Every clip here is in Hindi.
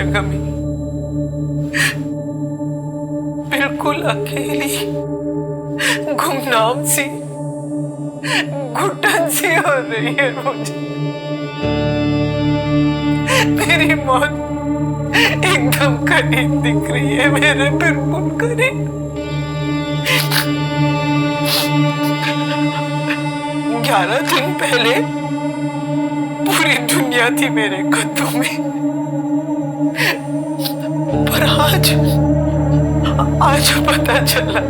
सरगमी, बिल्कुल अकेली गुमनाम सी घुटन सी हो रही है मुझे। मेरी मौत एकदम करीब दिख रही है, मेरे बिल्कुल करीब। 11 दिन पहले पूरी दुनिया थी मेरे कदमों में, पर आज पता चला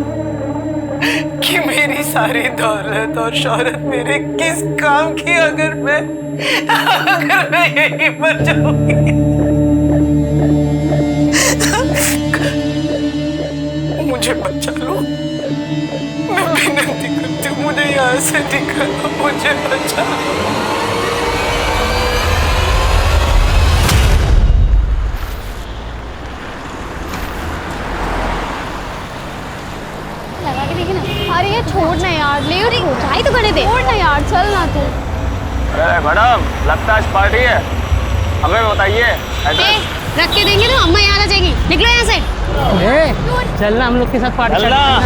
कि मेरी सारी दौलत और शोहरत मेरे किस काम की, अगर मैं यहीं मर जाऊंगी। मुझे बचा लो, मैं विनती करती हूँ, मुझे यहाँ से निकालो, मुझे बचा लो। अरे ये छोड़ ना यार, ले और ट्राई तो करने दे। छोड़ ना यार, चल ना तू। अरे मैडम, लगता है आज पार्टी है, हमें बताइए। रख के देंगे तो अम्मा यहाँ आ जाएगी, निकलो यहाँ से। चल ना हम लोग के साथ पार्टी चलना।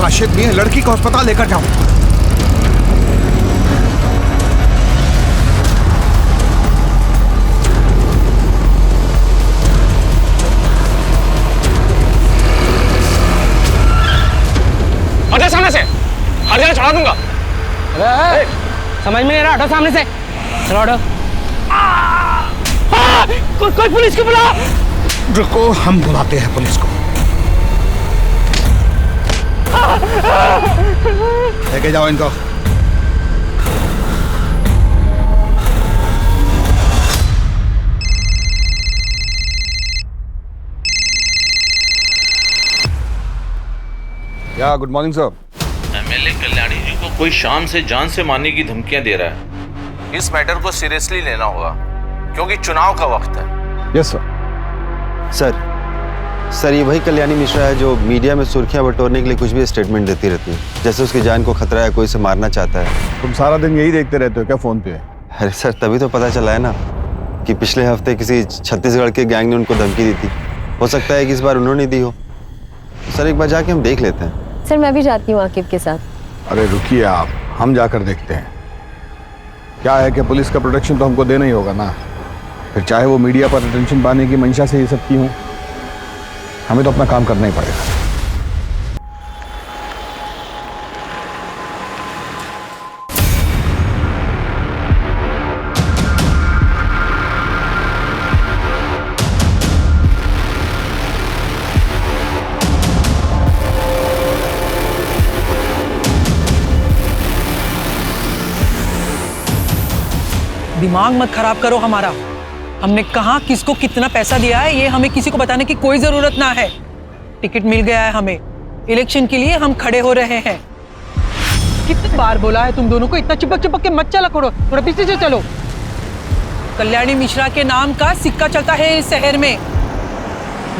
राशिद मियां, लड़की को अस्पताल लेकर जाओ। हटो सामने से, हर जगह चढ़ा दूंगा। अरे समझ में नहीं रहा, हटो सामने से। चलो हटो। कोई पुलिस को बुला। रुको, हम बुलाते हैं पुलिस को। लेके जाओ इनको। या good morning sir. MLA Kalyani ji को कोई शाम से जान से मारने की धमकियां दे रहा है। इस मैटर को सीरियसली लेना होगा क्योंकि चुनाव का वक्त है। Yes sir. सर ये वही कल्याणी मिश्रा है जो मीडिया में सुर्खियां बटोरने के लिए कुछ भी स्टेटमेंट देती रहती है, जैसे उसकी जान को खतरा है, कोई उसे मारना चाहता है। तुम सारा दिन यही देखते रहते हो क्या फोन पे? अरे सर तभी तो पता चला है ना कि पिछले हफ्ते किसी छत्तीसगढ़ के गैंग ने उनको धमकी दी थी। हो सकता है कि इस बार उन्होंने दी हो। सर एक बार जाके हम देख लेते हैं। सर मैं भी जाती हूँ आकिब के साथ। अरे रुकिए आप, हम जाकर देखते हैं। क्या है कि पुलिस का प्रोटेक्शन तो हमको देना ही होगा ना, फिर चाहे वो मीडिया पर अटेंशन पाने की मंशा से ये सब की हो, हमें तो अपना काम करना ही पड़ेगा। दिमाग मत खराब करो हमारा। हमने कहा किसको कितना पैसा दिया है ये हमें किसी को बताने की कोई जरूरत ना है। टिकट मिल गया है हमें, इलेक्शन के लिए हम खड़े हो रहे हैं। कितनी बार बोला है तुम दोनों को, इतना चिपक चिपक के मत चला करो, थोड़ा पीछे से चलो। कल्याणी मिश्रा के नाम का सिक्का चलता है इस शहर में,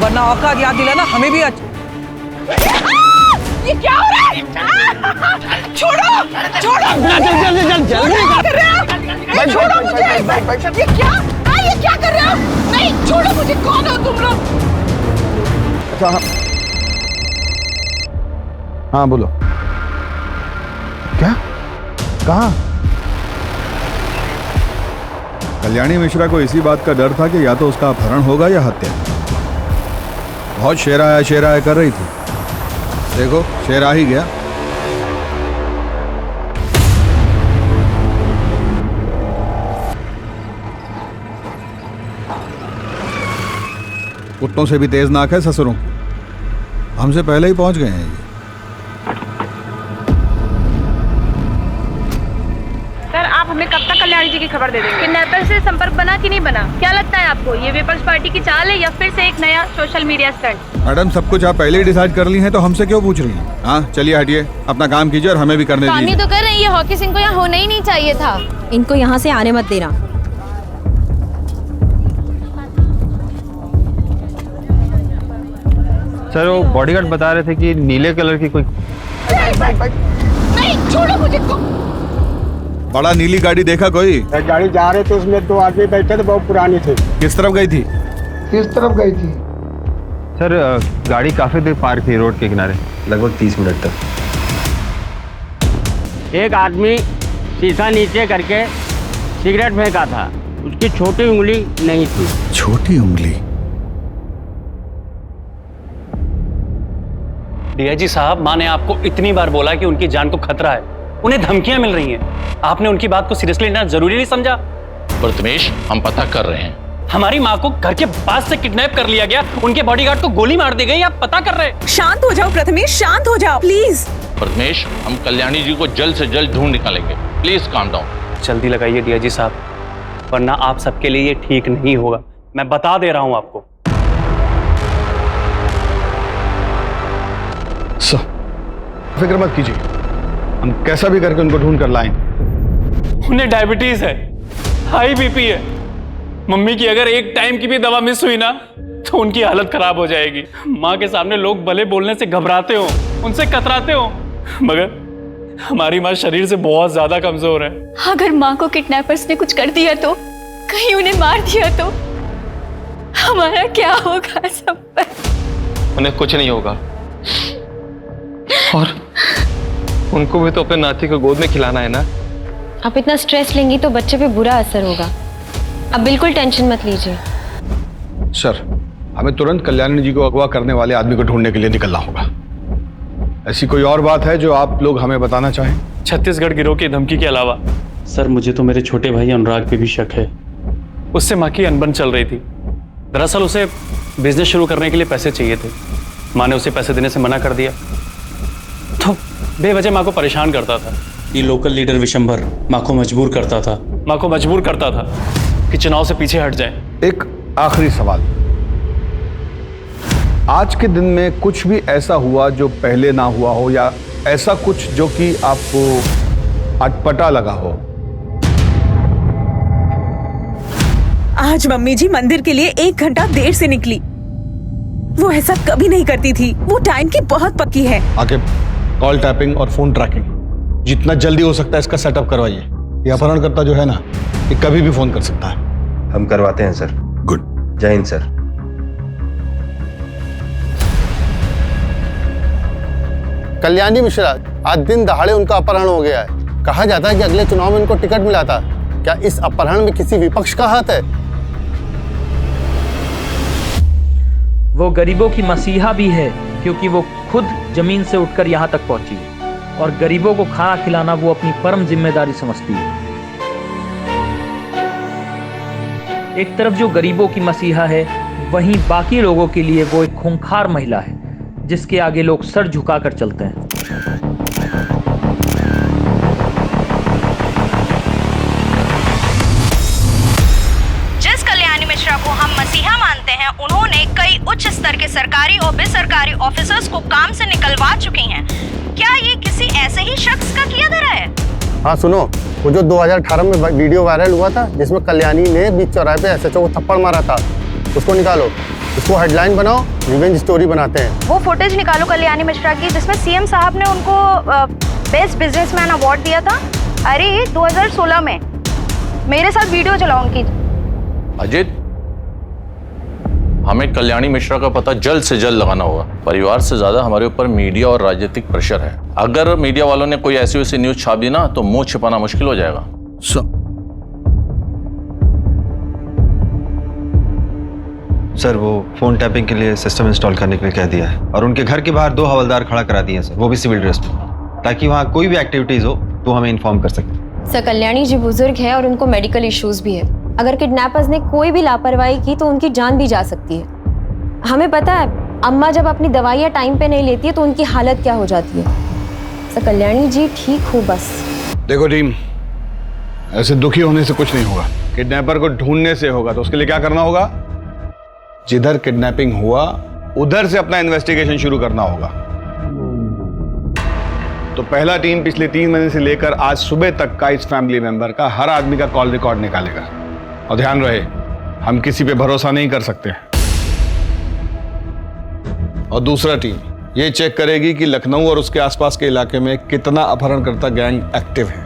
वरना औकात याद दिलाना हमें भी। ये क्या हो रहा है? छोड़ो, छोड़ो। छोड़ो मुझे। ये क्या? ये क्या कर रहे हो? नहीं, छोड़ो मुझे। कौन हो तुम लोग? अच्छा हाँ बोलो। क्या? कहाँ? कल्याणी मिश्रा को इसी बात का डर था कि या तो उसका अपहरण होगा या हत्या। बहुत शेरा कर रही थी, देखो शेर आ ही गया। कुत्तों से भी तेज नाक है ससुरों, हमसे पहले ही पहुंच गए हैं ये। सर आप हमें कब तक कल्याणी जी की खबर दे देंगे? किडनैपर से संपर्क बना कि नहीं बना? क्या लगता है आपको, ये विपक्ष पार्टी की चाल है या फिर से एक नया सोशल मीडिया स्टंट? मैडम सब कुछ आप पहले ही डिसाइड कर ली हैं तो हमसे क्यों पूछ रही हैं? हाँ चलिए हटिए, अपना काम कीजिए और हमें भी करने दीजिए। तो कर रही है, हॉकी सिंह को यहाँ होना ही नहीं चाहिए था। इनको यहाँ से आने मत देना। सर वो बॉडीगार्ड बता रहे थे कि नीले कलर की कोई नहीं, छोड़ो मुझे। बड़ा नीली गाड़ी देखा कोई? गाड़ी जा रहे थे, उसमें 2 आदमी बैठे थे, बहुत पुरानी थी। किस तरफ गई थी? किस तरफ गई थी? सर गाड़ी काफी देर पार्क थी रोड के किनारे, लगभग 30 मिनट तक। एक आदमी शीशा नीचे करके सिगरेट फेंका था, उसकी छोटी उंगली नहीं थी। छोटी उंगली? डीआईजी साहब, माँ ने आपको इतनी बार बोला कि उनकी जान को खतरा है, उन्हें धमकियां मिल रही हैं। आपने उनकी बात को सीरियसली लेना जरूरी नहीं समझा? प्रथमेश, हम पता कर रहे हैं। हमारी माँ को घर के पास से किडनैप कर लिया गया, उनके बॉडीगार्ड को गोली मार दी गई, आप पता कर रहे हैं। शांत हो जाओ प्रथमेश, शांत हो जाओ प्लीज। प्रथमेश, हम कल्याणी जी को जल्द से जल्द ढूंढ निकालेंगे। Please calm down. जल्दी लगाइए डीआईजी साहब, वरना आप सबके लिए ये ठीक नहीं होगा, मैं बता दे रहा हूं आपको। फिक्र मत कीजिए, हम कैसा भी करके उनको ढूंढ कर लाएंगे। उन्हें डायबिटीज है, हाई बीपी है। मम्मी की अगर एक टाइम की भी दवा मिस हुई ना तो उनकी हालत खराब हो जाएगी। माँ के सामने लोग भले बोलने से घबराते हो, उनसे कतराते हो, मगर हमारी माँ शरीर से बहुत ज्यादा कमजोर है। अगर माँ को किडनैपर्स ने कुछ कर दिया तो, कहीं उन्हें मार दिया तो हमारा क्या होगा सब पर? उन्हें कुछ नहीं होगा, और उनको भी तो अपने नाती को गोद में खिलाना है ना। आप इतना स्ट्रेस लेंगी तो बच्चे पे बुरा असर होगा, आप बिल्कुल टेंशन मत लीजिए। सर, हमें तुरंत कल्याणी जी को अगवा करने वाले आदमी को ढूंढने के लिए निकलना होगा। ऐसी कोई और बात है जो आप लोग हमें बताना चाहें? छत्तीसगढ़ गिरोह की धमकी के अलावा सर, मुझे तो मेरे छोटे भाई अनुराग पे भी शक है। उससे माँ की अनबन चल रही थी। दरअसल उसे बिजनेस शुरू करने के लिए पैसे चाहिए थे। माँ ने उसे पैसे देने से मना कर दिया, तो बेवजह माँ को परेशान करता था। ये लोकल लीडर विशंभर माँ को मजबूर करता था कि चुनाव से पीछे हट जाए। एक आखिरी सवाल, आज के दिन में कुछ भी ऐसा हुआ जो पहले ना हुआ हो, या ऐसा कुछ जो कि आपको अटपटा लगा हो? आज मम्मी जी मंदिर के लिए 1 घंटा देर से निकली। वो ऐसा कभी नहीं करती थी, वो टाइम की बहुत पक्की है। आगे कॉल टैपिंग और फोन ट्रैकिंग जितना जल्दी हो सकता है इसका सेटअप करवाइए। ये अपहरणकर्ता जो है ना, ये कभी भी फोन कर सकता है। हम करवाते हैं सर। गुड। जय हिंद सर। कल्याणी मिश्रा, आज दिन दहाड़े उनका अपहरण हो गया है। कहा जाता है कि अगले चुनाव में उनको टिकट मिला था। क्या इस अपहरण में किसी विपक्ष का हाथ है? वो गरीबों की मसीहा भी है, क्योंकि वो खुद जमीन से उठकर यहाँ तक पहुंची है, और गरीबों को खाना खिलाना वो अपनी परम जिम्मेदारी समझती है। एक तरफ जो गरीबों की मसीहा है, वहीं बाकी लोगों के लिए वो एक खूंखार महिला है, जिसके आगे लोग सर झुकाकर चलते हैं। जिस कल्याणी मिश्रा को हम मसीहा मानते हैं, उन्होंने कई उच्च स्तर के सरकारी और बेसरकारी ऑफिसर्स को काम से निकलवा चुकी हैं। क्या ये किसी ऐसे ही शख्स का किया धरा है? हाँ सुनो, वो जो 2018 में वीडियो वायरल हुआ था जिसमें कल्याणी ने बीच चौराहे पे एसएचओ को थप्पड़ मारा था, उसको निकालो, उसको हेडलाइन बनाओ, रिवेंज स्टोरी बनाते हैं। वो फुटेज निकालो कल्याणी मिश्रा की, जिसमें सीएम साहब ने उनको बेस्ट बिजनेसमैन अवार्ड दिया था। अरे 2016 में मेरे साथ वीडियो चलाओ उनकी। अजित, हमें कल्याणी मिश्रा का पता जल्द से जल्द लगाना होगा। परिवार से ज्यादा हमारे ऊपर मीडिया और राजनीतिक प्रेशर है। अगर मीडिया वालों ने कोई ऐसी वैसी न्यूज छाप दी ना तो मुंह छिपाना मुश्किल हो जाएगा। सर, वो फोन टैपिंग के लिए सिस्टम इंस्टॉल करने के लिए कह दिया है, और उनके घर के बाहर 2 हवलदार खड़ा करा दिए सर, वो भी सिविल ड्रेस में, ताकि वहाँ कोई भी एक्टिविटीज हो तो हमें इन्फॉर्म कर सकें। सर, कल्याणी जी बुजुर्ग है और उनको मेडिकल इश्यूज भी है। अगर किडनैपर्स ने कोई भी लापरवाही की तो उनकी जान भी जा सकती है। हमें पता है, अम्मा जब अपनी दवाइयाँ टाइम पे नहीं लेती है तो उनकी हालत क्या हो जाती है। सर, कल्याणी जी ठीक हो बस। देखो टीम, ऐसे दुखी होने से कुछ नहीं होगा, किडनैपर को ढूंढने से होगा। तो उसके लिए क्या करना होगा? जिधर किडनैपिंग हुआ उधर से अपना इन्वेस्टिगेशन शुरू करना होगा। तो पहला टीम पिछले 3 महीने से लेकर आज सुबह तक का इस फैमिली मेंबर का हर आदमी का कॉल रिकॉर्ड निकालेगा। और ध्यान रहे, हम किसी पे भरोसा नहीं कर सकते। और दूसरा टीम ये चेक करेगी कि लखनऊ और उसके आसपास के इलाके में कितना अपहरणकर्ता गैंग एक्टिव है।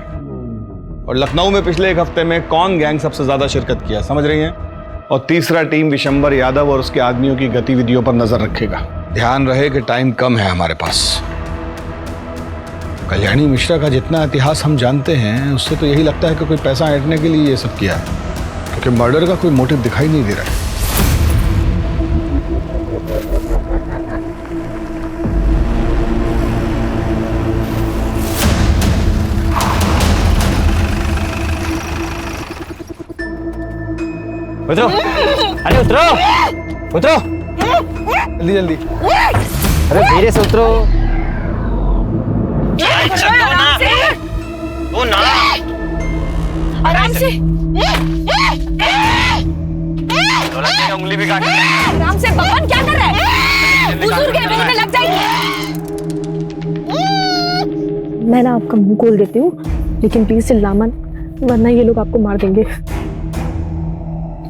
और लखनऊ में पिछले एक हफ्ते में कौन गैंग सबसे ज्यादा शिरकत किया, समझ रही हैं? और तीसरा टीम विशंबर यादव और उसके आदमियों की गतिविधियों पर नजर रखेगा। ध्यान रहे कि टाइम कम है हमारे पास। कल्याणी मिश्रा का जितना इतिहास हम जानते हैं उससे तो यही लगता है कि कोई पैसा ऐंठने के लिए ये सब किया है, क्योंकि मर्डर का कोई मोटिव दिखाई नहीं दे रहा है। उतरो, अरे उतरो, उतरो, जल्दी जल्दी। अरे धीरे से उतरो। आराम से। उंगली भी काट। आराम से बबन, क्या कर रहा है? बुजुर्ग है, मेरे में लग जाएगी। मैं ना आपका मुंह खोल देती हूँ, लेकिन प्लीज चिल्ला मत, वरना ये लोग आपको मार देंगे।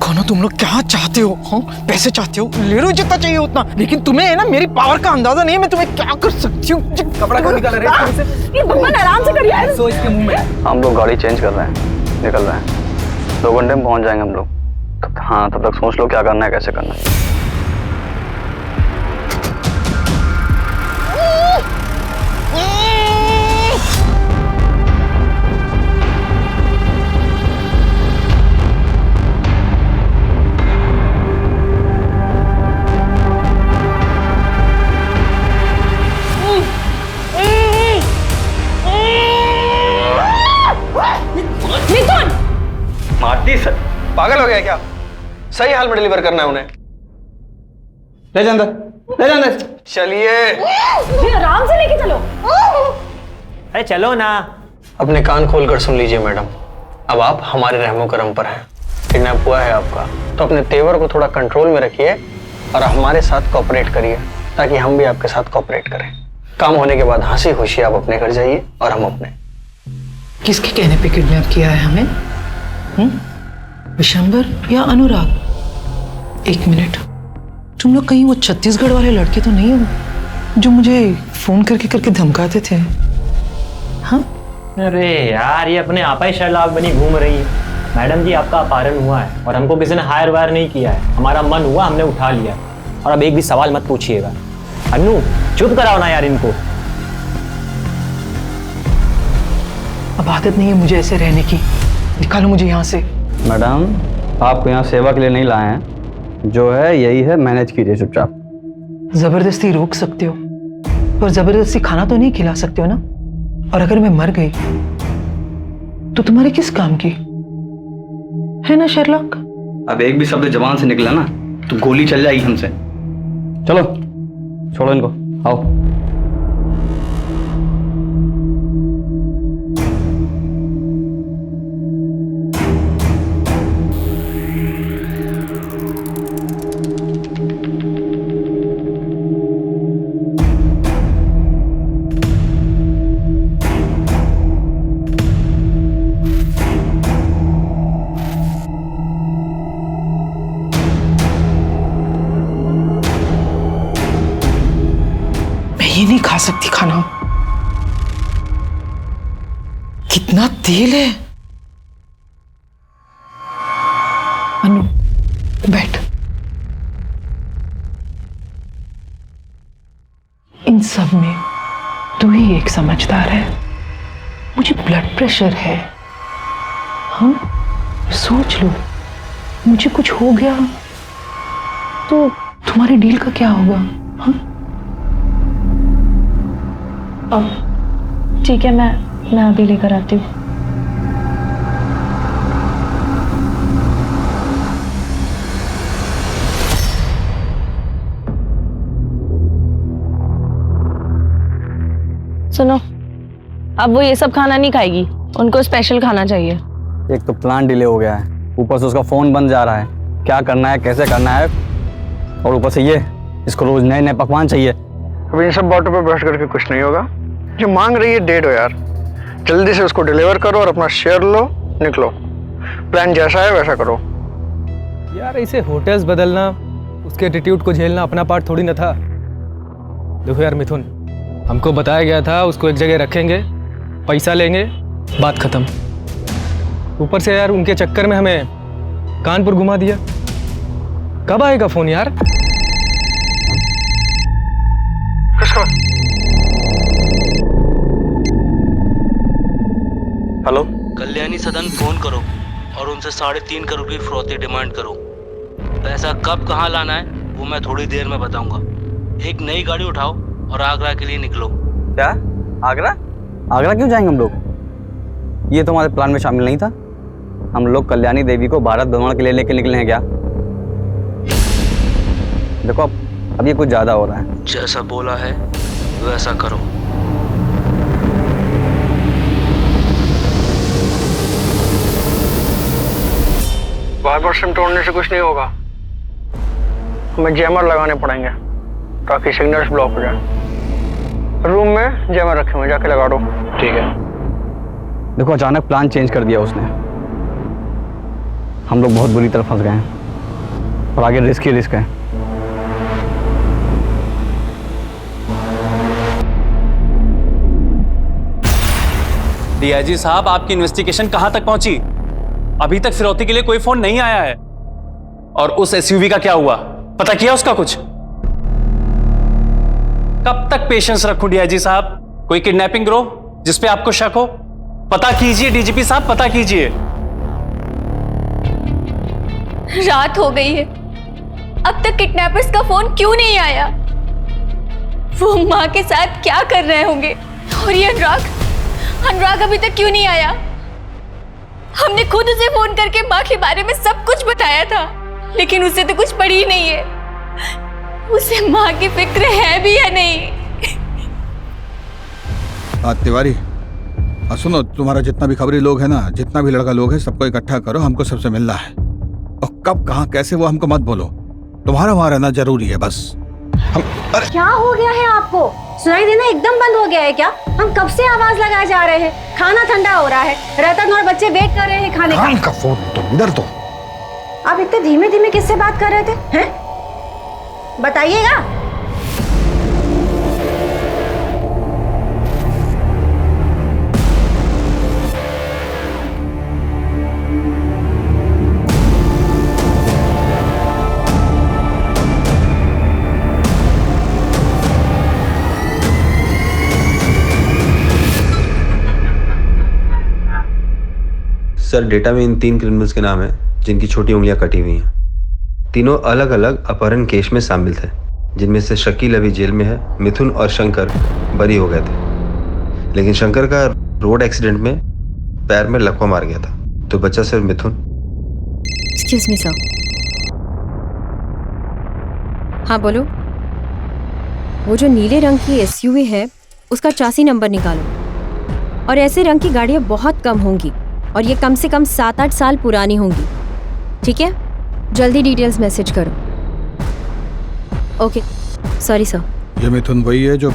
कौन तुम लोग क्या चाहते हो? हाँ, पैसे चाहते हो, ले लो जितना चाहिए उतना, लेकिन तुम्हें है ना मेरी पावर का अंदाजा नहीं है, मैं तुम्हें क्या कर सकती हूँ। कपड़ा क्यों निकाल रहे हैं? ये बब्बन आराम से करिए यार। सो इसके मुंह में। हम लोग गाड़ी चेंज कर रहे हैं, निकल रहे हैं। 2 घंटे में पहुंच जाएंगे हम लोग। हाँ, तब तक सोच लो क्या करना है, कैसे करना है। मारती सर, पागल हो गया क्या? सही हाल में डिलीवर करना है उन्हें। ले जा अंदर, ले जा अंदर। चलिए आराम से लेके चलो। अरे चलो ना। अपने कान खोलकर सुन लीजिए मैडम, अब आप हमारे रहमो करम पर हैं। किडनैप हुआ है आपका, तो अपने तेवर को थोड़ा कंट्रोल में रखिए और हमारे साथ कोऑपरेट करिए, ताकि हम भी आपके साथ कोऑपरेट करें। काम होने के बाद हंसी खुशी आप अपने घर जाइए और हम अपने। किसके कहने पे किडनैप किया है हमें? विशंबर या अनुराग? 1 मिनट, तुम लोग कहीं वो छत्तीसगढ़ वाले लड़के तो नहीं हो जो मुझे फोन करके धमकाते थे? हाँ, अरे यार, ये अपने आपा ही शर्लाक बनी घूम रही है। मैडम जी, आपका अपहरण हुआ है और हमको किसी ने हायर वायर नहीं किया है। हमारा मन हुआ, हमने उठा लिया। और अब एक भी सवाल मत पूछिएगा। अनु, चुप कराओ ना यार इनको। अब आदत नहीं है मुझे ऐसे रहने की, निकालो मुझे यहाँ से। मैडम, आपको यहाँ सेवा के लिए नहीं लाए हैं, जो है यही है, मैनेज कीजिए चुपचाप। जबरदस्ती रोक सकते हो, पर जबरदस्ती खाना तो नहीं खिला सकते हो ना। और अगर मैं मर गई तो तुम्हारे किस काम की है ना शर्लॉक? अब एक भी शब्द जबान से निकला ना तो गोली चल जाएगी हमसे। चलो छोड़ो इनको, आओ। ये नहीं खा सकती खाना, कितना तेल है। अनु, बैठ। इन सब में तू ही एक समझदार है। मुझे ब्लड प्रेशर है। हाँ, सोच लो, मुझे कुछ हो गया तो तुम्हारे डील का क्या होगा? हाँ, ठीक है, मैं अभी लेकर आती हूँ। सुनो, अब वो ये सब खाना नहीं खाएगी, उनको स्पेशल खाना चाहिए। एक तो प्लान डिले हो गया है, ऊपर से उसका फोन बंद जा रहा है। क्या करना है, कैसे करना है, और ऊपर से ये इसको रोज नए नए पकवान चाहिए। अब इन सब बातों पर बहस करके कुछ नहीं होगा। जो मांग रही है दे दो यार, जल्दी से उसको डिलीवर करो और अपना शेयर लो, निकलो। प्लान जैसा है वैसा करो। यार ऐसे होटल्स बदलना, उसके एटीट्यूड को झेलना अपना पार्ट थोड़ी ना था। देखो यार मिथुन, हमको बताया गया था उसको एक जगह रखेंगे, पैसा लेंगे, बात खत्म। ऊपर से यार उनके चक्कर में हमें कानपुर घुमा दिया। कब आएगा फोन यार? हेलो, कल्याणी सदन फोन करो और उनसे 3.5 करोड़ की फिरौती डिमांड करो। पैसा कब कहाँ लाना है वो मैं थोड़ी देर में बताऊंगा। एक नई गाड़ी उठाओ और आगरा के लिए निकलो। क्या? आगरा? आगरा क्यों जाएंगे हम लोग? ये तो हमारे प्लान में शामिल नहीं था। हम लोग कल्याणी देवी को भारत भ्रमण के लिए लेके निकले हैं क्या? देखो अब ये कुछ ज्यादा हो रहा है। जैसा बोला है वैसा करो। वाइपर सिम तोड़ने से कुछ नहीं होगा, हमें जैमर लगाने पड़ेंगे ताकि सिग्नल्स ब्लॉक हो जाए। रूम में जैमर रखे हुए, जाके लगा दो। ठीक है। देखो अचानक प्लान चेंज कर दिया उसने, हम लोग बहुत बुरी तरह फंस गए हैं और आगे रिस्क ही रिस्क है। डीआईजी साहब, आपकी इन्वेस्टिगेशन कहां तक पहुंची? अभी तक फिरौती के लिए कोई फोन नहीं आया है। और उस एसयूवी का क्या हुआ, पता किया उसका कुछ? कब तक पेशेंस रखूं डीआईजी साहब? कोई किडनैपिंग ग्रोह जिस पे आपको शक हो? पता कीजिए डीजीपी साहब, पता कीजिए। रात हो गई है, अब तक किडनैपर्स का फोन क्यों नहीं आया? वो माँ के साथ क्या कर रहे होंगे? और ये अनुराग अभी तक क्यों नहीं आया? हमने खुद उसे फोन करके माँ के बारे में सब कुछ बताया था, लेकिन उसे तो कुछ पड़ी ही नहीं है। उसे माँ की फिक्र है भी या नहीं? तिवारी, सुनो, तुम्हारा जितना भी खबरी लोग है ना, जितना भी लड़का लोग है, सबको इकट्ठा करो, हमको सबसे मिलना है। और कब कहाँ कैसे वो हमको मत बोलो, तुम्हारा वहां रहना जरूरी है बस। क्या हो गया है आपको? सुनाई देना एकदम बंद हो गया है क्या? हम कब से आवाज लगाए जा रहे हैं, खाना ठंडा हो रहा है, रतन और बच्चे वेट कर रहे हैं खाने का। फोन तो इधर तो। आप इतने धीमे धीमे किससे बात कर रहे थे हैं? बताइएगा। सर, डेटा में इन 3 क्रिमिनल्स के नाम है जिनकी छोटी उंगलियां कटी हुई हैं। तीनों अलग अलग अपहरण केस में शामिल थे, जिनमें से शकील अभी जेल में है, मिथुन और शंकर बरी हो गए थे। लेकिन शंकर का रोड एक्सीडेंट में पैर में लकवा मार गया था, तो बचा सिर्फ मिथुन। Excuse me sir. हाँ बोलो। वो जो नीले रंग की एसयूवी है उसका चासी नंबर निकालो। और ऐसे रंग की गाड़ियाँ बहुत कम होंगी और ये कम से कम 7-8 साल पुरानी होंगी। ठीक है, जल्दी डिटेल्स मैसेज करो। Okay, sorry sir. ये मिथुन वही है जो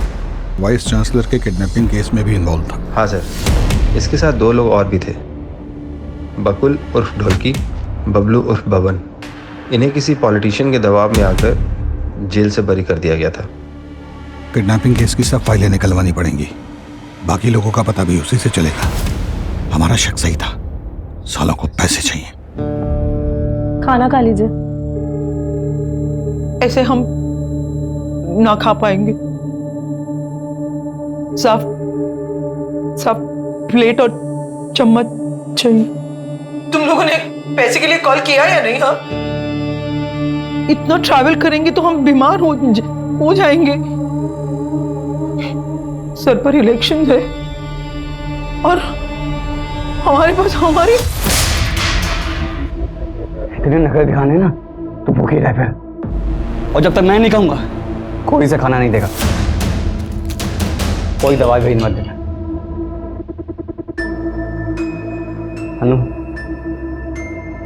वाइस चांसलर के किडनैपिंग केस में भी इन्वॉल्व था? हाँ सर, इसके साथ 2 लोग और भी थे, बकुल उर्फ ढोलकी, बबलू उर्फ बबन। इन्हें किसी पॉलिटिशियन के दबाव में आकर जेल से बरी कर दिया गया था। किडनैपिंग केस की सब फाइलें निकलवानी पड़ेंगी, बाकी लोगों का पता भी उसी से चलेगा। हमारा शक सही था, सालों को पैसे चाहिए। खाना खा लीजिए। ऐसे हम ना खा पाएंगे। साफ साफ प्लेट और चम्मच चाहिए। तुम लोगों ने पैसे के लिए कॉल किया या नहीं? हाँ, इतना ट्रैवल करेंगे तो हम बीमार हो जाएंगे। सर पर इलेक्शन है और हमारे पास हमारी इतने नखरे दिखाने ना तो भूखी रह फिर, और जब तक मैं नहीं कहूंगा कोई से खाना नहीं देगा। कोई दवाई भी मत देना। अनु,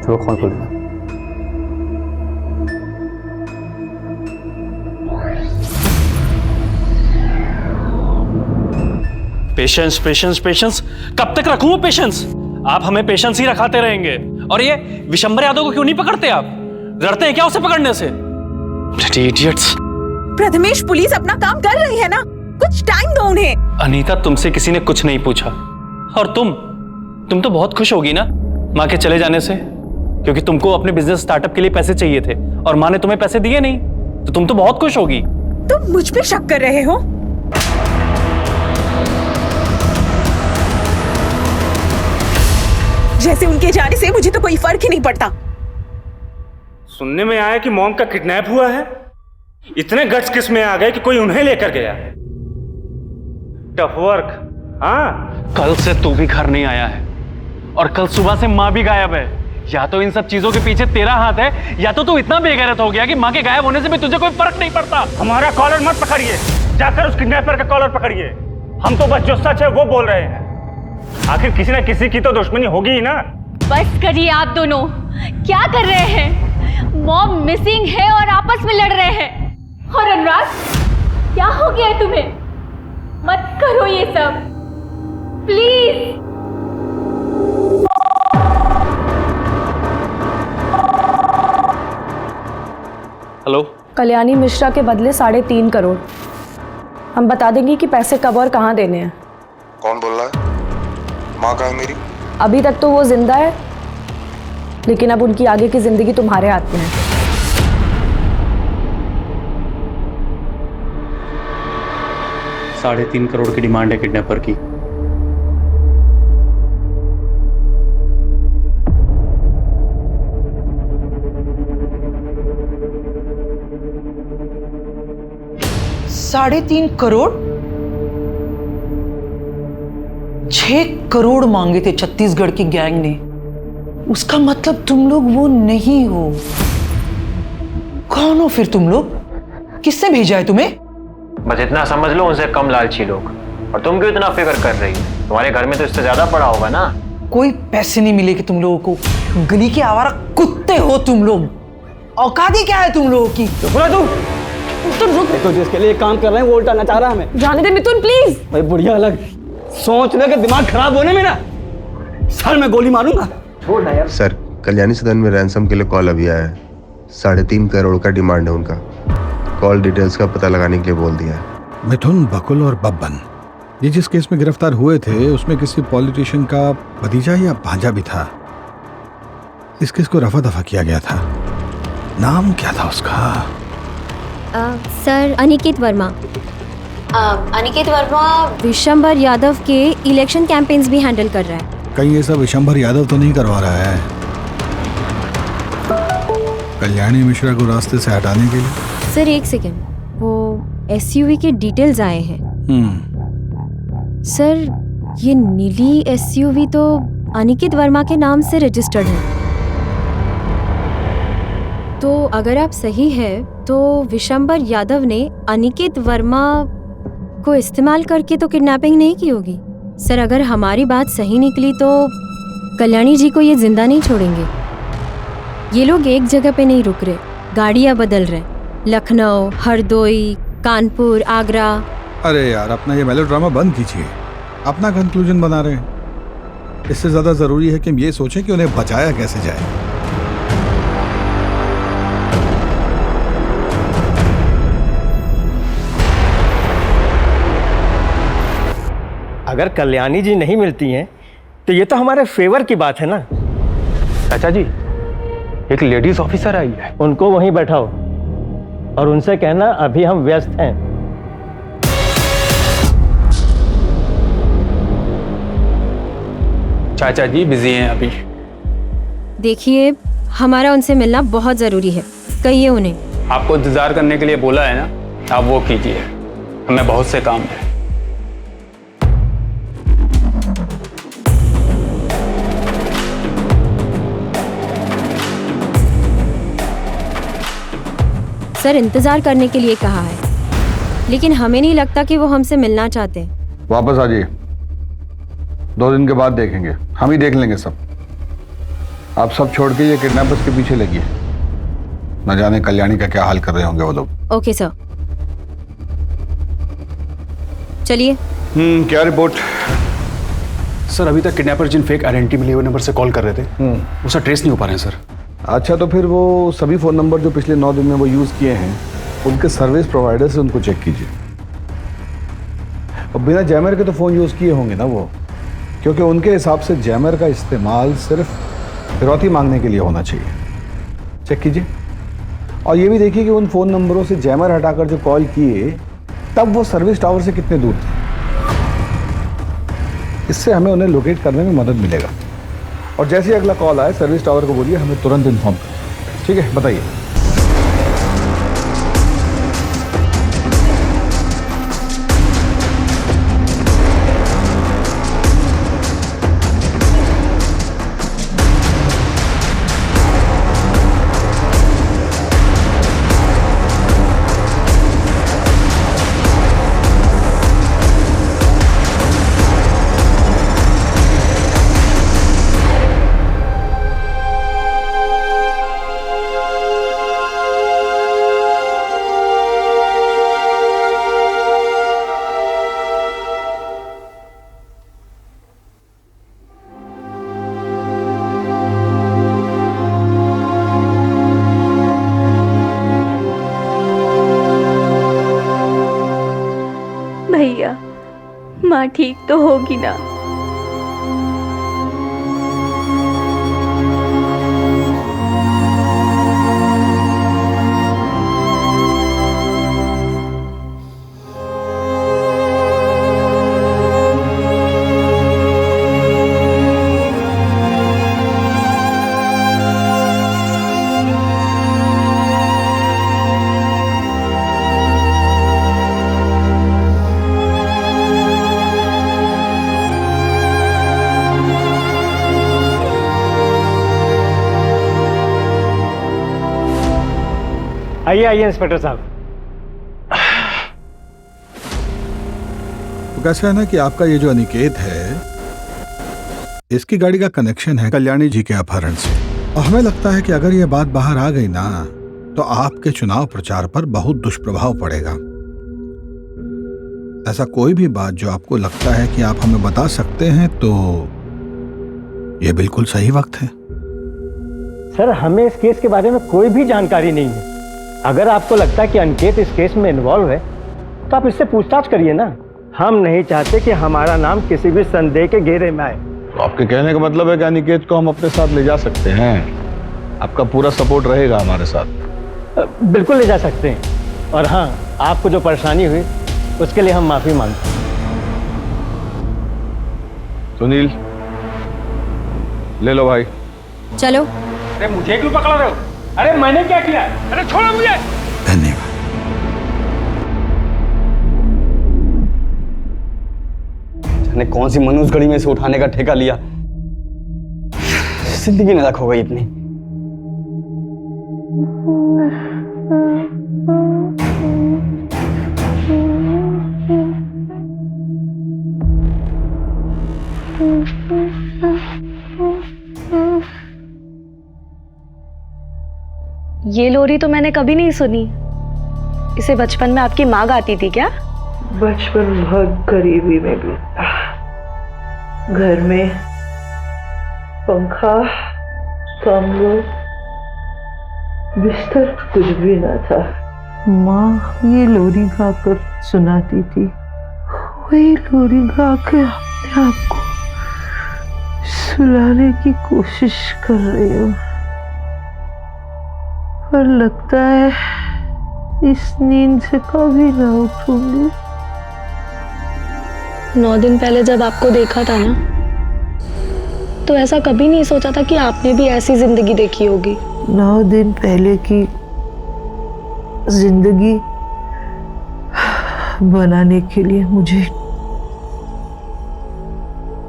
चलो फोन खोल दो। पेशेंस पेशेंस पेशेंस, कब तक रखूं पेशेंस? आप हमें पेशेंस ही रखाते रहेंगे। और ये विशंबर यादव को क्यों नहीं पकड़ते? आप डरते हैं क्या उसे पकड़ने से? इडियट्स। प्रथमेश, पुलिस अपना काम कर रही है ना, कुछ टाइम दो उन्हें। अनीता, तुमसे किसी ने कुछ नहीं पूछा और तुम तो बहुत खुश होगी ना, माँ के चले जाने से? क्योंकि तुमको अपने बिजनेस स्टार्टअप के लिए पैसे चाहिए थे और माँ ने तुम्हें पैसे दिए नहीं, तो तुम तो बहुत खुश होगी। तुम मुझ पे शक कर रहे हो? जैसे उनके जाने से मुझे तो कोई फर्क ही नहीं पड़ता। सुनने में आया कि मॉम का किडनैप हुआ है। इतने गट्स किस में आ गए कि कोई उन्हें लेकर गया। Tough work. हाँ, कल से तू भी घर नहीं आया है और कल सुबह से माँ भी गायब है। या तो इन सब चीजों के पीछे तेरा हाथ है, या तो तू इतना बेगैरत हो गया कि माँ के गायब होने से भी तुझे कोई फर्क नहीं पड़ता। हमारा कॉलर मत पकड़िए, जाकर उस किडनैपर का कॉलर पकड़िए। हम तो बस जो सच है वो बोल रहे हैं। आखिर किसी ना किसी की तो दुश्मनी होगी ही ना। बस करिए आप दोनों, क्या कर रहे हैं? मॉम मिसिंग है और आपस में लड़ रहे हैं। और अनुराग, क्या हो गया है तुम्हें? मत करो ये सब, प्लीज। हेलो, कल्याणी मिश्रा के बदले 3.5 करोड़। हम बता देंगे कि पैसे कब और कहाँ देने हैं। कौन बोल रहा है? माँ कहाँ है मेरी? अभी तक तो वो जिंदा है, लेकिन अब उनकी आगे की जिंदगी तुम्हारे हाथ में है। $3.5 करोड़ की डिमांड है किडनैपर की। $3.5 करोड़? 6 करोड़ मांगे थे छत्तीसगढ़ की गैंग ने। उसका मतलब तुम लोग वो नहीं हो। कौन हो फिर तुम लोग? किसने भेजा है तुम्हें? बस इतना समझ लो, उनसे कम लालची लोग। और तुम क्यों इतना फिक्र कर रही हो? तुम्हारे घर में तो इससे ज्यादा पड़ा होगा ना। कोई पैसे नहीं मिलेगे तुम लोगों को। गली के आवारा कुत्ते हो तुम लोग। औकात ही क्या है तुम लोगों की? तो जिसके लिए काम कर रहे हैं वो उल्टा नचा रहा है हमें। जाने दे मिथुन, प्लीज। भाई बुढ़िया अलग सोचने के दिमाग खराब होने में ना सर में गोली मारूंगा। छोड़ यार। सर, कल्याणी सदन में रैंसम के लिए कॉल अभी आया है। 3.5 करोड़ का डिमांड है उनका। कॉल डिटेल्स का पता लगाने के लिए बोल दिया है। मिथुन, बकुल और बब्बन, ये जिस केस में गिरफ्तार हुए थे उसमें किसी पॉलिटिशियन का भतीजा या भांजा भी था। इस केस को रफा दफा किया गया था। नाम क्या था उसका? सर, अनिकेत वर्मा। अनिकेत वर्मा विशंबर यादव के इलेक्शन कैंपेन्स भी हैंडल कर रहा है। कहीं ये सब विशंबर यादव तो नहीं करवा रहा है कल्याणी मिश्रा को रास्ते से हटाने के लिए? सर एक सेकेंड, वो एसयूवी के डिटेल्स आए हैं। सर, ये नीली एसयूवी तो अनिकेत वर्मा के नाम से रजिस्टर्ड है। तो अगर आप सही है तो विशंबर यादव ने अनिकेत वर्मा को इस्तेमाल करके तो किडनैपिंग नहीं की होगी। सर, अगर हमारी बात सही निकली तो कल्याणी जी को ये जिंदा नहीं छोड़ेंगे। ये लोग एक जगह पे नहीं रुक रहे, गाड़ियाँ बदल रहे। लखनऊ, हरदोई, कानपुर, आगरा। अरे यार, अपना ये मेलोड्रामा बंद कीजिए। अपना कंक्लूजन बना रहे हैं। इससे ज्यादा जरूरी है कि हम ये सोचें कि उन्हें बचाया कैसे जाए। अगर कल्याणी जी नहीं मिलती हैं तो ये तो हमारे फेवर की बात है ना। चाचा जी, एक लेडीज ऑफिसर आई है, उनको वहीं बैठाओ और उनसे कहना अभी हम व्यस्त हैं। चाचा जी बिजी हैं अभी। देखिए, हमारा उनसे मिलना बहुत जरूरी है, कहिए उन्हें। आपको इंतजार करने के लिए बोला है ना, आप वो कीजिए, हमें बहुत से काम है। सर, इंतजार करने के लिए कहा है, लेकिन हमें नहीं लगता कि वो हमसे मिलना चाहते हैं। वापस आ जाइए, 2 दिन के बाद देखेंगे, हम ही देख लेंगे सब। आप सब छोड़ के ये किडनैपर्स के पीछे लगिए। न जाने कल्याणी का क्या हाल कर रहे होंगे वो लोग। ओके सर, चलिए। क्या रिपोर्ट? सर, अभी तक किडनैपर जिन फेक आइडेंटिटी मिले हुए नंबर से कॉल कर रहे थे, उसका ट्रेस नहीं हो पा रहे हैं सर। अच्छा, तो फिर वो सभी फ़ोन नंबर जो पिछले 9 दिन में वो यूज़ किए हैं, उनके सर्विस प्रोवाइडर से उनको चेक कीजिए। और बिना जैमर के तो फ़ोन यूज़ किए होंगे ना वो, क्योंकि उनके हिसाब से जैमर का इस्तेमाल सिर्फ फिरौती मांगने के लिए होना चाहिए। चेक कीजिए और ये भी देखिए कि उन फ़ोन नंबरों से जैमर हटाकर जो कॉल किए तब वो सर्विस टावर से कितने दूर थे। इससे हमें उन्हें लोकेट करने में मदद मिलेगा। और जैसे ही अगला कॉल आए सर्विस टावर को बोलिए हमें तुरंत इन्फॉर्म करें। ठीक है, बताइए। भैया, माँ ठीक तो होगी ना? आइए आइए इंस्पेक्टर साहब। तो कैसा है ना कि आपका ये जो अनिकेत है, इसकी गाड़ी का कनेक्शन है कल्याणी जी के अपहरण से। और हमें लगता है कि अगर ये बात बाहर आ गई ना तो आपके चुनाव प्रचार पर बहुत दुष्प्रभाव पड़ेगा। ऐसा कोई भी बात जो आपको लगता है कि आप हमें बता सकते हैं तो ये बिल्कुल सही वक्त है। सर, हमें इस केस के बारे में कोई भी जानकारी नहीं है। अगर आपको लगता है कि अनिकेत इस केस में इन्वॉल्व है तो आप इससे पूछताछ करिए ना। हम नहीं चाहते कि हमारा नाम किसी भी संदेह के घेरे में आए। तो आपके कहने का मतलब है कि अनिकेत को हम अपने साथ ले जा सकते हैं? आपका पूरा सपोर्ट रहेगा हमारे साथ? बिल्कुल ले जा सकते हैं। और हाँ, आपको जो परेशानी हुई उसके लिए हम माफी मांगते हैं। सुनील, ले लो भाई। चलो। अरे मुझे क्यों पकड़ रहे हो? अरे मैंने क्या किया? अरे छोड़ो मुझे। धन्यवाद। जाने कौन सी मनुष्य घड़ी में से उठाने का ठेका लिया। जिंदगी नरक हो गई इतनी। ये लोरी तो मैंने कभी नहीं सुनी। इसे बचपन में आपकी माँ गाती थी क्या? बचपन बहुत गरीबी में बीता। घर में पंखा, कमरा, बिस्तर कुछ भी न था। माँ ये लोरी गाकर सुनाती थी। वही लोरी गाकर अपने आप को सुलाने की कोशिश कर रही हूँ, पर लगता है इस नींद से कभी ना उठूंगी। 9 दिन पहले जब आपको देखा था ना, तो ऐसा कभी नहीं सोचा था कि आपने भी ऐसी जिंदगी देखी होगी। 9 दिन पहले की जिंदगी बनाने के लिए मुझे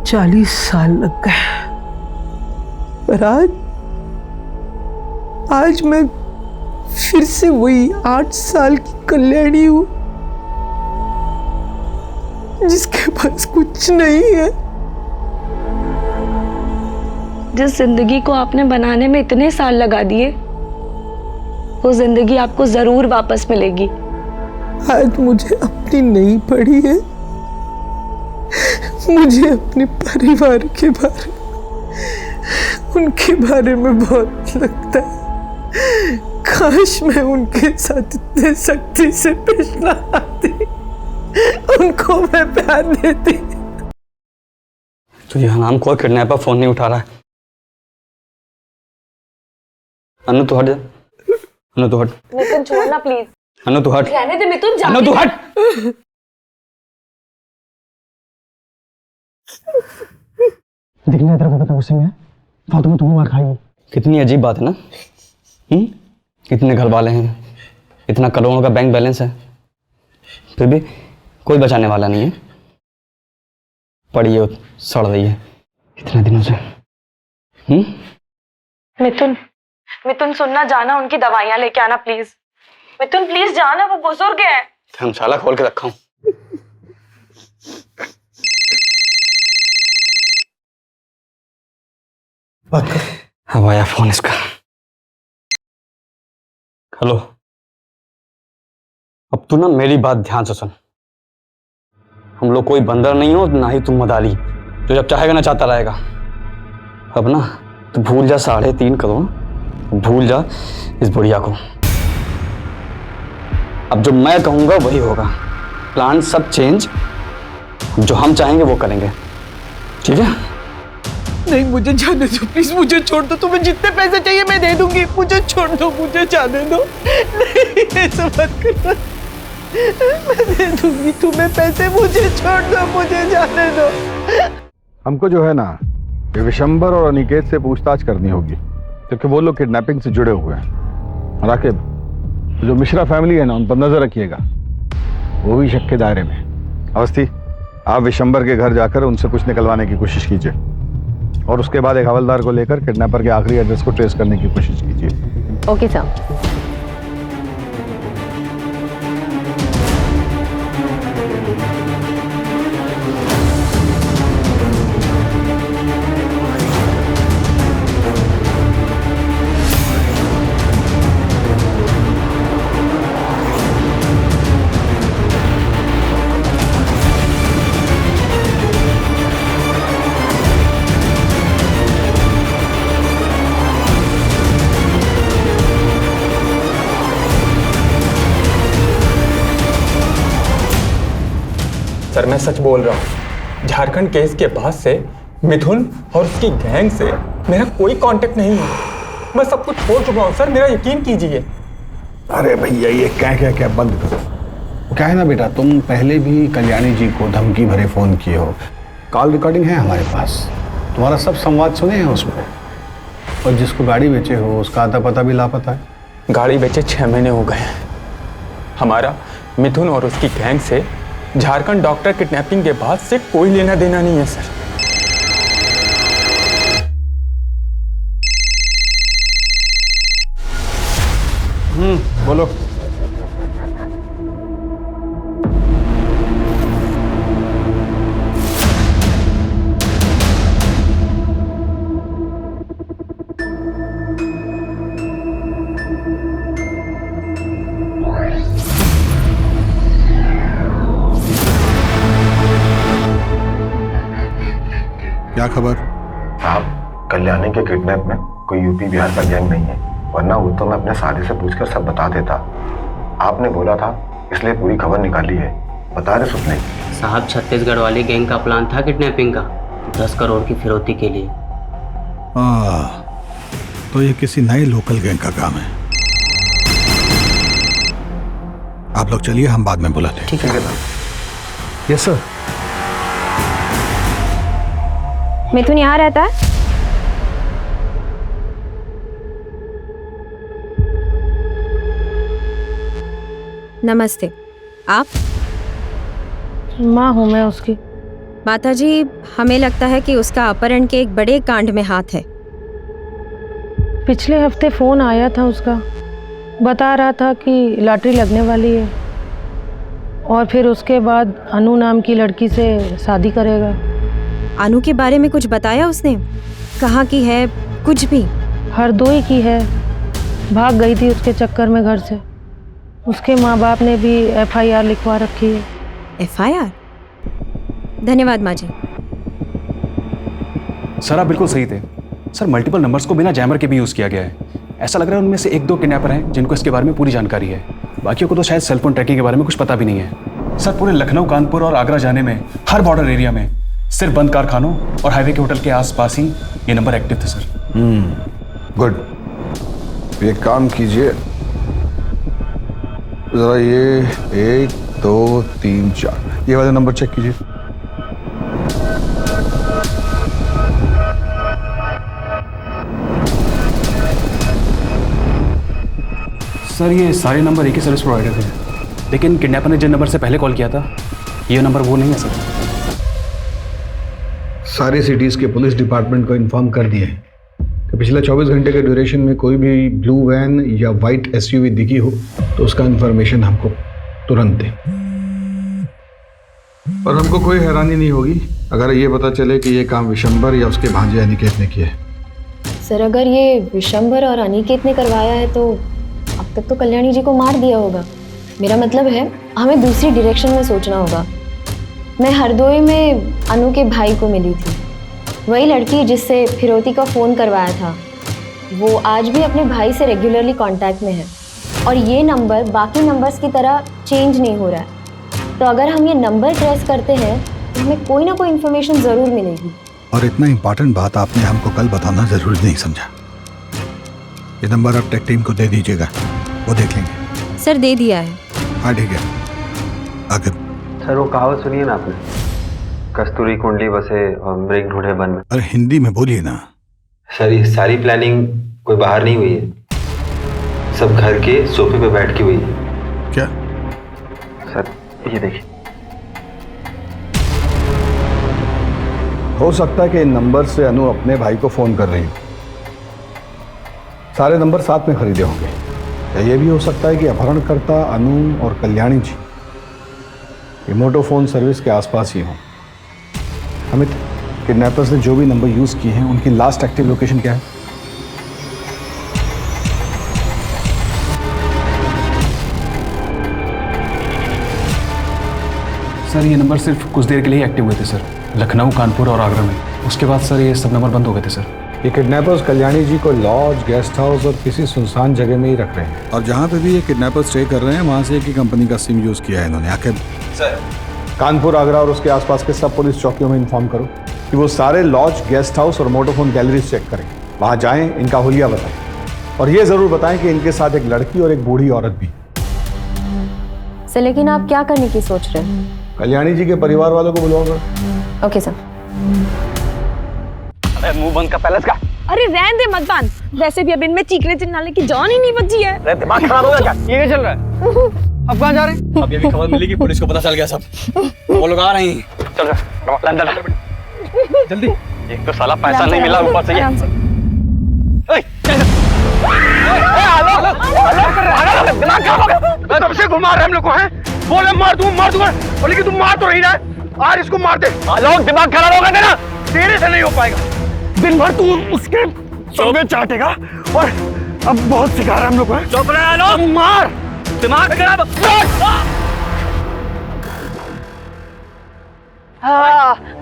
40 साल लग गए, पर आज मैं फिर से वही 8 साल की कल्याणी हूं, जिसके पास कुछ नहीं है। जिस जिंदगी को आपने बनाने में इतने साल लगा दिए, वो जिंदगी आपको जरूर वापस मिलेगी। आज मुझे अपनी नहीं पड़ी है, मुझे अपने परिवार के बारे में, उनके बारे में बहुत लगता है। काश मैं उनके साथ इतने सख्ती से पेश ना आती, उनको मैं प्यार देती। तो यह नाम कोई किडनैपर फोन नहीं उठा रहा है। अनु तू हट जा। अनु तू हट। मिथुन छोड़ना प्लीज। अनु तू हट। रहने दे मिथुन। अनु तू हट। दिखने तेरे को गुस्से में फालतू में तुम्हें मार खाएगी। कितनी अजीब बात है ना। इतने घर वाले हैं, इतना करोड़ों का बैंक बैलेंस है, फिर भी कोई बचाने वाला नहीं है। पड़ी है, सड़ रही है इतने दिनों से। मिथुन, मिथुन सुनना, जाना उनकी दवाइयाँ लेके आना प्लीज। मिथुन प्लीज जाना, वो बुजुर्ग है। धर्मशाला खोल के रखा हूँ। अब आया फोन इसका। हेलो, अब तू ना मेरी बात ध्यान से सुन। हम लोग कोई बंदर नहीं हो, ना ही तुम मदारी जो जब चाहेगा ना चाहता रहेगा। अब ना तू भूल जा 3.5 करोड़, भूल जा इस बुढ़िया को। अब जो मैं कहूंगा वही होगा। प्लान सब चेंज, जो हम चाहेंगे वो करेंगे, ठीक है? नहीं, मुझे जाने दो प्लीज, मुझे छोड़ दो। तुम्हें जितने पैसे चाहिए मैं दे दूंगी, मुझे छोड़ दो, मुझे जाने दो। नहीं, ऐसा मत करो, मैं दे दूंगी तुम्हें पैसे, मुझे छोड़ दो, मुझे जाने दो। हमको जो है ना, ये विशंबर और अनिकेत से पूछताछ करनी होगी, क्योंकि वो लोग किडनैपिंग से जुड़े हुए हैं। राकिब, जो मिश्रा फैमिली है ना, उन पर नजर रखिएगा, वो भी शक के दायरे में। अवस्थी, आप विशंबर के घर जाकर उनसे कुछ निकलवाने की कोशिश कीजिए, और उसके बाद एक हवलदार को लेकर किडनैपर के आखिरी एड्रेस को ट्रेस करने की कोशिश कीजिए। Okay sir. सर मैं सच बोल रहा हूँ, झारखंड केस के बाद से मिथुन और उसकी गैंग से मेरा कोई कांटेक्ट नहीं है। मैं सब कुछ छोड़ चुका हूँ सर, मेरा यकीन कीजिए। अरे भैया, ये क्या बंद करो। क्या है ना बेटा, तुम पहले भी कल्याणी जी को धमकी भरे फोन किए हो। कॉल रिकॉर्डिंग है हमारे पास, तुम्हारा सब संवाद सुने हैं उसमें। और जिसको गाड़ी बेचे हो उसका आता पता भी लापता है। गाड़ी बेचे 6 महीने हो गए हैं। हमारा मिथुन और उसकी गैंग से झारखंड डॉक्टर किडनैपिंग के बाद से कोई लेना देना नहीं है सर। बोलो। क्या खबर? साहब, कल्याणी के किडनैप में कोई यूपी बिहार का गैंग नहीं है, वरना वो तो मैं अपने साले से पूछकर सब बता देता। आपने बोला था इसलिए पूरी खबर निकाली है। बता रहे सुपने साहब, छत्तीसगढ़ वाली गैंग का प्लान था किडनैपिंग का, 10 करोड़ की फिरौती के लिए। तो ये किसी नए लोकल गैंग का काम है। आप लोग चलिए, हम बाद में बुलाते हैं। ठीक है। Yes sir. मिथुन यहाँ रहता है? नमस्ते, आप? माँ हूँ मैं उसकी। माताजी, हमें लगता है कि उसका अपहरण के एक बड़े कांड में हाथ है। पिछले हफ्ते फोन आया था उसका, बता रहा था कि लॉटरी लगने वाली है और फिर उसके बाद अनु नाम की लड़की से शादी करेगा। अनु के बारे में कुछ बताया उसने? कहाँ की है? कुछ भी? हरदोई की है, भाग गई थी उसके चक्कर में घर से। उसके माँ बाप ने भी FIR लिखवा रखी है। FIR? धन्यवाद माँ जी। सर आप बिल्कुल सही थे सर, मल्टीपल नंबर्स को बिना जैमर के भी यूज़ किया गया है। ऐसा लग रहा है उनमें से 1-2 किडनैपर हैं जिनको इसके बारे में पूरी जानकारी है, बाकियों को तो शायद सेलफोन ट्रैकिंग के बारे में कुछ पता भी नहीं है। सर पूरे लखनऊ, कानपुर और आगरा जाने में हर बॉर्डर एरिया में सिर्फ बंद कारखानों और हाईवे के होटल के आसपास ही ये नंबर एक्टिव थे सर। गुड। एक काम कीजिए, जरा ये 1 2 3 4 ये वाले नंबर चेक कीजिए। सर ये सारे नंबर एक ही सर्विस प्रोवाइडर थे, लेकिन किडनैपर ने जिन नंबर से पहले कॉल किया था ये नंबर वो नहीं है सर। सारी सिटीज के पुलिस डिपार्टमेंट को इन्फॉर्म कर दिए हैं कि पिछले 24 घंटे के ड्यूरेशन में कोई भी ब्लू वैन या वाइट एसयूवी दिखी हो तो उसका इन्फॉर्मेशन हमको तुरंत दें। और हमको कोई हैरानी नहीं होगी अगर ये पता चले कि ये काम विशंबर या उसके भांजे अनिकेत ने किया है। सर अगर ये विशंबर और अनिकेत ने करवाया है तो अब तक तो कल्याणी जी को मार दिया होगा। मेरा मतलब है हमें दूसरी डायरेक्शन में सोचना होगा। मैं हरदोई में अनु के भाई को मिली थी, वही लड़की जिससे फिरौती का फ़ोन करवाया था। वो आज भी अपने भाई से रेगुलरली कांटेक्ट में है और ये नंबर बाकी नंबर्स की तरह चेंज नहीं हो रहा है। तो अगर हम ये नंबर ट्रेस करते हैं तो हमें कोई ना कोई इन्फॉर्मेशन ज़रूर मिलेगी। और इतना इम्पोर्टेंट बात आपने हमको कल बताना ज़रूरी नहीं समझा। ये नंबर आप टेक टीम को दे दीजिएगा, वो देख लेंगे। सर दे दिया है। हाँ ठीक है, आगे। सर वो कहावत सुनिए ना आपने, कस्तूरी कुंडली बसे और मृग ढूंढे वन में। अरे हिंदी में बोलिए ना। सर ये सारी प्लानिंग कोई बाहर नहीं हुई है, सब घर के सोफे पे बैठ के हुई है। क्या? सर ये देखिए। हो सकता है कि इन नंबर से अनु अपने भाई को फोन कर रही हो। सारे नंबर साथ में खरीदे होंगे। या ये भी हो सकता है कि अपहरणकर्ता अनु और कल्याणी जी ये मोटोफोन सर्विस के आसपास ही हों। अमित, किडनैपर्स ने जो भी नंबर यूज किए हैं उनकी लास्ट एक्टिव लोकेशन क्या है? सर ये नंबर सिर्फ कुछ देर के लिए एक्टिव हुए थे सर, लखनऊ, कानपुर और आगरा में। उसके बाद सर ये सब नंबर बंद हो गए थे सर। ये किडनैपर्स कल्याणी जी को लॉज, गेस्ट हाउस और किसी सुनसान जगह में ही रख रहे हैं। और जहाँ पे भी ये किडनैपर्स स्टे कर रहे हैं वहाँ से एक ही कंपनी का सिम यूज किया है इन्होंने। आखिर सर कानपुर, आगरा और उसके आसपास के सब पुलिस चौकियों में इन्फॉर्म करो कि वो सारे लॉज, गेस्ट हाउस और मोटोफोन गैलरीज चेक करें। वहाँ जाएं, इनका हुलिया बताएं और ये जरूर बताएं कि इनके साथ एक लड़की और एक बूढ़ी औरत भी। सर लेकिन आप क्या करने की सोच रहे हैं? कल्याणी जी के परिवार वालों को बुलाओगे? Okay sir. मुंह बंद का पैलेस का। अरे रहने दे मत बांध, वैसे भी अब इनमें चीखने चिल्लाने की जान ही नहीं बची है। अरे दिमाग खराब हो गया क्या? ये क्या चल रहा है? अब कहाँ जा रहे हैं? अब ये भी खबर मिली कि पुलिस को पता चल गया सब, वो लोग आ रहे हैं। चल अंदर जल्दी। एक तो साला पैसा नहीं मिला ऊपर से ये। दिमाग खराब हो गया। तब से घुमा रहे हम लोग को हैं। बोले मार दूंगा, लेकिन तुम मार तो नहीं रहा है। आज इसको मार दे। लोग दिमाग खराब हो गया ना, तेरे से नहीं हो पाएगा। दिन भर तू उसके चौबे चाटेगा और अब बहुत सिखा रहा है हम लोग को। चुप रहे लोग, मार। दिमाग खराब।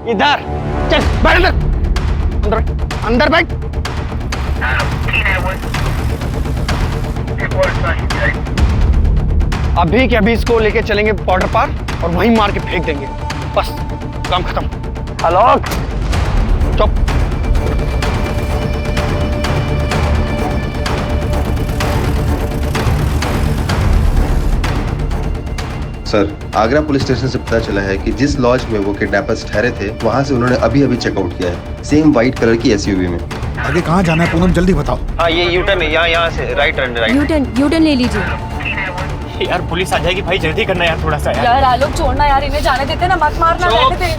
इधर चल, बैठ अंदर, अंदर बैठ। अभी के अभी इसको लेके चलेंगे बॉर्डर पार और वहीं मार के फेंक देंगे। बस काम खत्म। आलोक चुप। सर आगरा पुलिस स्टेशन से पता चला है कि जिस लॉज में वो किडनैपर्स ठहरे थे वहां से उन्होंने अभी अभी चेकआउट किया है, सेम व्हाइट कलर की एसयूवी में। आगे कहाँ जाना है पूनम, जल्दी बताओ। हाँ ये यूटर्न है, यहाँ से राइट यूटर्न ले लीजिए। यार पुलिस आ जाएगी भाई, जल्दी करना यार थोड़ा सा। यार आलोक छोड़ना यार, इन्हें जाने देते ना, मत मारना। रहने दे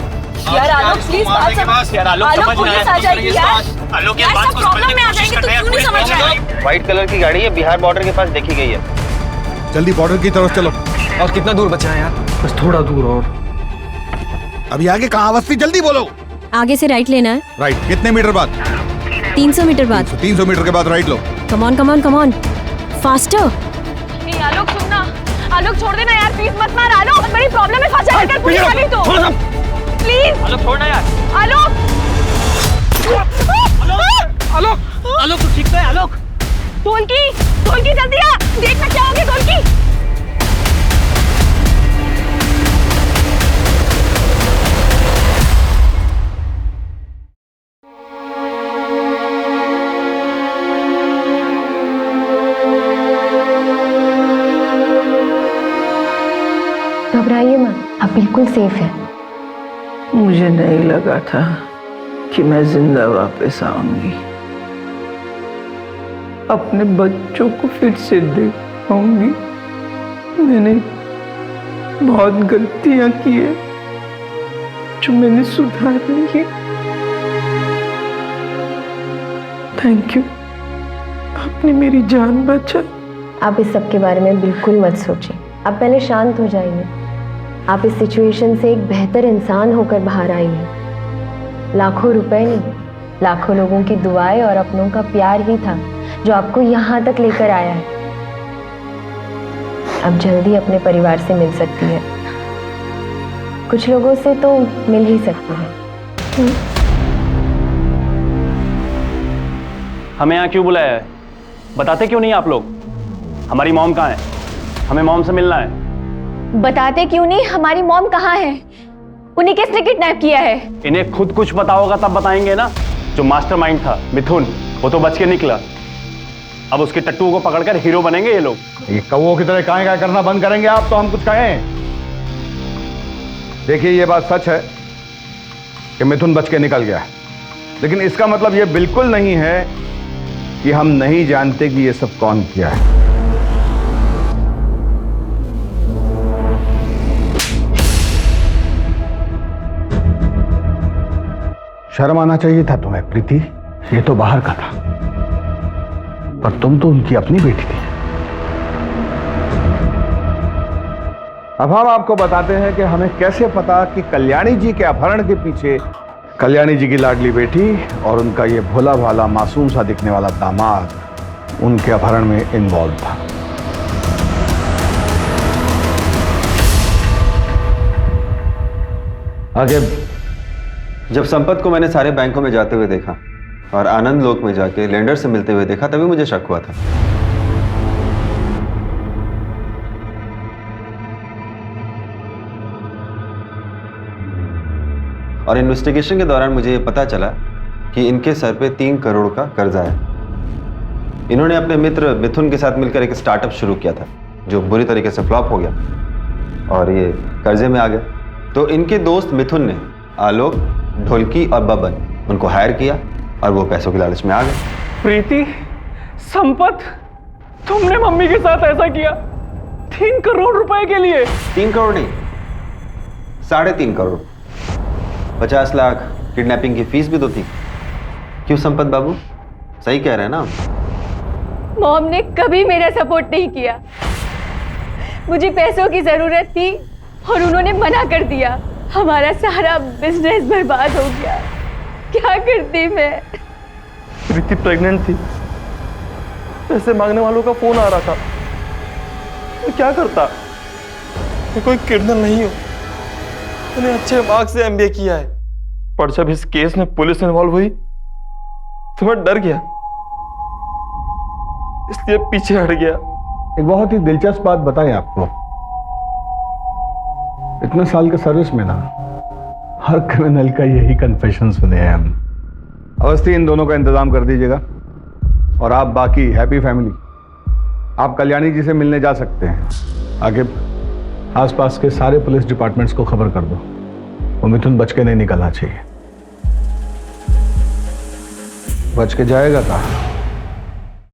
यार आलोक, प्लीज बात समझ। यार आलोक पुलिस आ जाएगी यार। आलोक यार सब प्रॉब्लम में आ जाएंगे, तू क्यों नहीं समझ रहा है? व्हाइट कलर की गाड़ी है, बिहार बॉर्डर के पास देखी गई है। जल्दी बॉर्डर की तरफ चलो। और कितना दूर बचा है यार? बस थोड़ा दूर और। अभी आगे कहाँ अवस्थी, जल्दी बोलो। आगे से राइट लेना है। राइट कितने मीटर बाद? 300 मीटर बाद। 300 मीटर के बाद right low. Come on faster. नहीं आलोक सुनना, आलोक छोड़ देना यार, प्लीज मत मार आलोक, बड़ी प्रॉब्लम में फंस जाएगा पुलिस आ गई तो। प्लीज आलोक छोड़ना यार। आलोक आलोक तू ठीक तो है? आलोक ढोलकी जल्दी आ, देखना क्या हो गया ढोलकी। बिल्कुल सेफ है। मुझे नहीं लगा था कि मैं जिंदा वापस आऊंगी, अपने बच्चों को फिर से देख पाऊंगी। मैंने बहुत गलतियां की है जो मैंने सुधार ली है। थैंक यू, आपने मेरी जान बचाई। आप इस सब के बारे में बिल्कुल मत सोचिए, आप पहले शांत हो जाइए। आप इस सिचुएशन से एक बेहतर इंसान होकर बाहर आई हैं। लाखों रुपए नहीं, लाखों लोगों की दुआएं और अपनों का प्यार ही था जो आपको यहाँ तक लेकर आया है। अब जल्दी अपने परिवार से मिल सकती है, कुछ लोगों से तो मिल ही सकती है। हमें यहाँ क्यों बुलाया है? बताते क्यों नहीं आप लोग? हमारी मॉम कहाँ है? हमें मॉम से मिलना है। बताते क्यों नहीं? हमारी मॉम कहाँ है? उन्हें किसने किडनैप किया है? इन्हें खुद कुछ पता होगा तब बताएंगे ना। जो मास्टरमाइंड था मिथुन, वो तो बच के निकला। अब उसके टट्टू को पकड़कर हीरो बनेंगे ये लोग। ये कौवों की तरह काहे काहे करना बंद करेंगे आप, तो हम कुछ कहें। देखिए, ये बात सच है कि मिथुन बच के निकल गया, लेकिन इसका मतलब ये बिल्कुल नहीं है कि हम नहीं जानते कि ये सब कौन किया है। शर्म आना चाहिए था तुम्हें प्रीति, ये तो बाहर का था, पर तुम तो उनकी अपनी बेटी थी। अब हम आपको बताते हैं कि हमें कैसे पता कि कल्याणी जी के अपहरण के पीछे कल्याणी जी की लाडली बेटी और उनका ये भोला भाला मासूम सा दिखने वाला दामाद उनके अपहरण में इन्वॉल्व था। आगे जब संपत को मैंने सारे बैंकों में जाते हुए देखा और आनंद लोक में जाके लेंडर से मिलते हुए देखा, तभी मुझे शक हुआ था। और इन्वेस्टिगेशन के दौरान मुझे ये पता चला कि इनके सर पे 3 करोड़ का कर्जा है। इन्होंने अपने मित्र मिथुन के साथ मिलकर एक स्टार्टअप शुरू किया था जो बुरी तरीके से फ्लॉप हो गया और ये कर्जे में आ गए। तो इनके दोस्त मिथुन ने आलोक, ढोलकी और बबन उनको हायर किया और वो पैसों की लालच में आ गए। प्रीति, संपत, तुमने मम्मी के साथ ऐसा किया 3 करोड़ रुपए के लिए? 3 करोड़ नहीं, 3.5 करोड़। 50 लाख किडनैपिंग की फीस भी तो थी। क्यों संपत बाबू, सही कह रहे हैं ना? मॉम ने कभी मेरा सपोर्ट नहीं किया। मुझे पैसों की जरूरत थी और उन्होंने मना कर दिया। हमारा सारा बिजनेस बर्बाद हो गया। क्या करती मैं? प्रीति प्रेग्नेंट थी, पैसे मांगने वालों का फोन आ रहा था। मैं क्या करता? मैं कोई क्रिमिनल नहीं हूं, मैंने अच्छे मार्क्स से MBA किया है। पर जब इस केस में पुलिस इन्वॉल्व हुई तो मैं डर गया, इसलिए पीछे हट गया। एक बहुत ही दिलचस्प बात बताएं आपको, इतने साल के सर्विस में ना हर क्रिमिनल का यही कन्फेशन सुने हैं हम। अवस्थी, इन दोनों का इंतजाम कर दीजिएगा और आप बाकी हैप्पी फैमिली आप कल्याणी जी से मिलने जा सकते हैं। आगे आसपास के सारे पुलिस डिपार्टमेंट्स को खबर कर दो, वो मिथुन बच के नहीं निकलना चाहिए। बच के जाएगा कहाँ?